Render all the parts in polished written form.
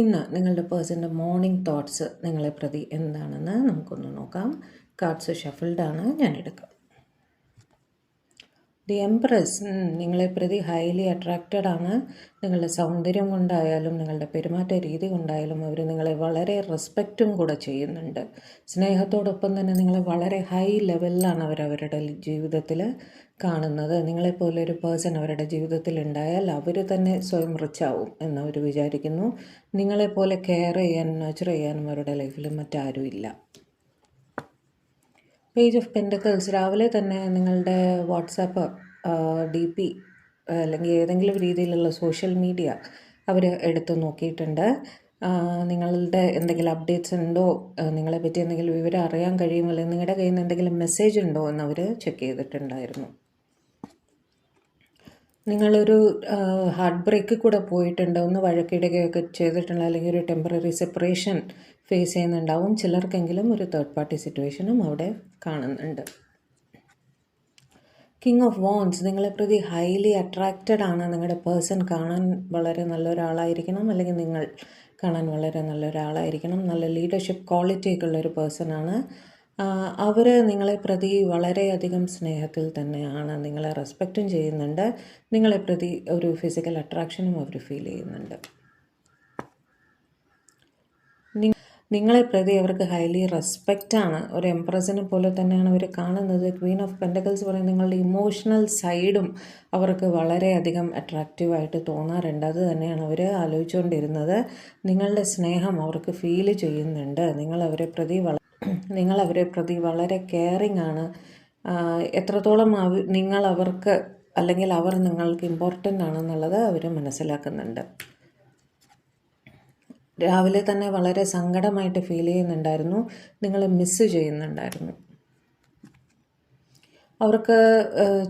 ഇന്ന് നിങ്ങളുടെ പേഴ്സൻ്റെ മോർണിംഗ് തോട്ട്സ് നിങ്ങളെ പ്രതി എന്താണെന്ന് നമുക്കൊന്ന് നോക്കാം. കാർഡ്സ് ഷഫിൾഡാണ്, ഞാൻ എടുക്കാം. ദി എംപ്രസ് നിങ്ങളെ പ്രതി ഹൈലി അട്രാക്റ്റഡ് ആണ്. നിങ്ങളുടെ സൗന്ദര്യം കൊണ്ടായാലും നിങ്ങളുടെ പെരുമാറ്റ രീതി കൊണ്ടായാലും അവർ നിങ്ങളെ വളരെ റെസ്പെക്റ്റും കൂടെ ചെയ്യുന്നുണ്ട്. സ്നേഹത്തോടൊപ്പം തന്നെ നിങ്ങളെ വളരെ ഹൈ ലെവലിലാണ് അവരവരുടെ ജീവിതത്തിൽ കാണുന്നത്. നിങ്ങളെപ്പോലെ ഒരു പേഴ്സൺ അവരുടെ ജീവിതത്തിൽ ഉണ്ടായാൽ അവർ തന്നെ സ്വയം റിച്ചാവും എന്നവർ വിചാരിക്കുന്നു. നിങ്ങളെപ്പോലെ കെയർ ചെയ്യാനും നർച്ചർ ചെയ്യാനും അവരുടെ ലൈഫിൽ മറ്റാരും ഇല്ല. പേജ് ഓഫ് പെൻറ്റക്കിൾസ് രാവിലെ തന്നെ നിങ്ങളുടെ വാട്സാപ്പ് DP അല്ലെങ്കിൽ ഏതെങ്കിലും രീതിയിലുള്ള സോഷ്യൽ മീഡിയ അവർ എടുത്ത് നോക്കിയിട്ടുണ്ട്. നിങ്ങളുടെ എന്തെങ്കിലും അപ്ഡേറ്റ്സ് ഉണ്ടോ, നിങ്ങളെപ്പറ്റി എന്തെങ്കിലും വിവരം അറിയാൻ കഴിയുമോ, അല്ലെങ്കിൽ നിങ്ങളുടെ കയ്യിൽ നിന്ന് എന്തെങ്കിലും മെസ്സേജ് ഉണ്ടോ എന്ന് അവർ ചെക്ക് ചെയ്തിട്ടുണ്ടായിരുന്നു. നിങ്ങളൊരു ഹാർട്ട് ബ്രേക്ക് കൂടെ പോയിട്ടുണ്ട്, ഒന്ന് വഴക്കിടുകയൊക്കെ ചെയ്തിട്ടുണ്ട്, അല്ലെങ്കിൽ ഒരു ടെമ്പററി സെപ്പറേഷൻ ഫേസ് ചെയ്യുന്നുണ്ടാവും. ചിലർക്കെങ്കിലും ഒരു തേർഡ് പാർട്ടി സിറ്റുവേഷനും അവിടെ കാണുന്നുണ്ട്. കിങ് ഓഫ് വോൺസ് നിങ്ങളെ പ്രതി ഹൈലി അട്രാക്റ്റഡ് ആണ്. നിങ്ങളുടെ പേഴ്സൺ കാണാൻ വളരെ നല്ലൊരാളായിരിക്കണം, അല്ലെങ്കിൽ നിങ്ങൾ കാണാൻ വളരെ നല്ലൊരാളായിരിക്കണം. നല്ല ലീഡർഷിപ്പ് ക്വാളിറ്റിയൊക്കെ ഉള്ളൊരു പേഴ്സണാണ്. അവർ നിങ്ങളെ പ്രതി വളരെയധികം സ്നേഹത്തിൽ തന്നെയാണ്, നിങ്ങളെ റെസ്പെക്റ്റും ചെയ്യുന്നുണ്ട്. നിങ്ങളെ പ്രതി ഒരു ഫിസിക്കൽ അട്രാക്ഷനും അവർ ഫീൽ ചെയ്യുന്നുണ്ട്. നിങ്ങളെ പ്രതി അവർക്ക് ഹൈലി റെസ്പെക്റ്റാണ്. ഒരു എംപ്രസിനെ പോലെ തന്നെയാണ് അവർ കാണുന്നത്. ക്വീൻ ഓഫ് പെൻറ്റക്കിൾസ് പറയുന്നത് നിങ്ങളുടെ ഇമോഷണൽ സൈഡും അവർക്ക് വളരെയധികം അട്രാക്റ്റീവായിട്ട് തോന്നാറുണ്ട്. അത് തന്നെയാണ് അവർ ആലോചിച്ചുകൊണ്ടിരുന്നത്. നിങ്ങളുടെ സ്നേഹം അവർക്ക് ഫീൽ ചെയ്യുന്നുണ്ട്. നിങ്ങളവരെ പ്രതി വളരെ കെയറിങ് ആണ്. എത്രത്തോളം നിങ്ങൾ അവർക്ക് അല്ലെങ്കിൽ അവർ നിങ്ങൾക്ക് ഇമ്പോർട്ടൻ്റ് ആണെന്നുള്ളത് അവർ മനസ്സിലാക്കുന്നുണ്ട്. രാവിലെ തന്നെ വളരെ സങ്കടമായിട്ട് ഫീൽ ചെയ്യുന്നുണ്ടായിരുന്നു. നിങ്ങൾ മിസ്സ് ചെയ്യുന്നുണ്ടായിരുന്നു. അവർക്ക്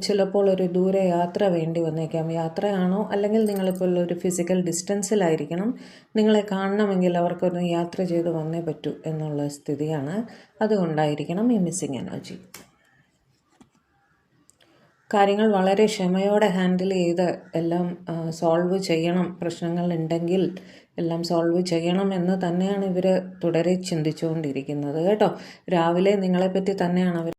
ചിലപ്പോൾ ഒരു ദൂരെ യാത്ര വേണ്ടി വന്നേക്കാം. യാത്രയാണോ അല്ലെങ്കിൽ നിങ്ങളിപ്പോൾ ഒരു ഫിസിക്കൽ ഡിസ്റ്റൻസിലായിരിക്കണം. നിങ്ങളെ കാണണമെങ്കിൽ അവർക്കൊന്ന് യാത്ര ചെയ്ത് വന്നേ പറ്റൂ എന്നുള്ള സ്ഥിതിയാണ്. അതുകൊണ്ടായിരിക്കണം ഈ മിസ്സിങ് എനർജി. കാര്യങ്ങൾ വളരെ ക്ഷമയോടെ ഹാൻഡിൽ ചെയ്ത് എല്ലാം സോൾവ് ചെയ്യണം. പ്രശ്നങ്ങളുണ്ടെങ്കിൽ എല്ലാം സോൾവ് ചെയ്യണം എന്ന് തന്നെയാണ് ഇവർ തുടരെ ചിന്തിച്ചുകൊണ്ടിരിക്കുന്നത് കേട്ടോ. രാവിലെ നിങ്ങളെപ്പറ്റി തന്നെയാണ് അവർ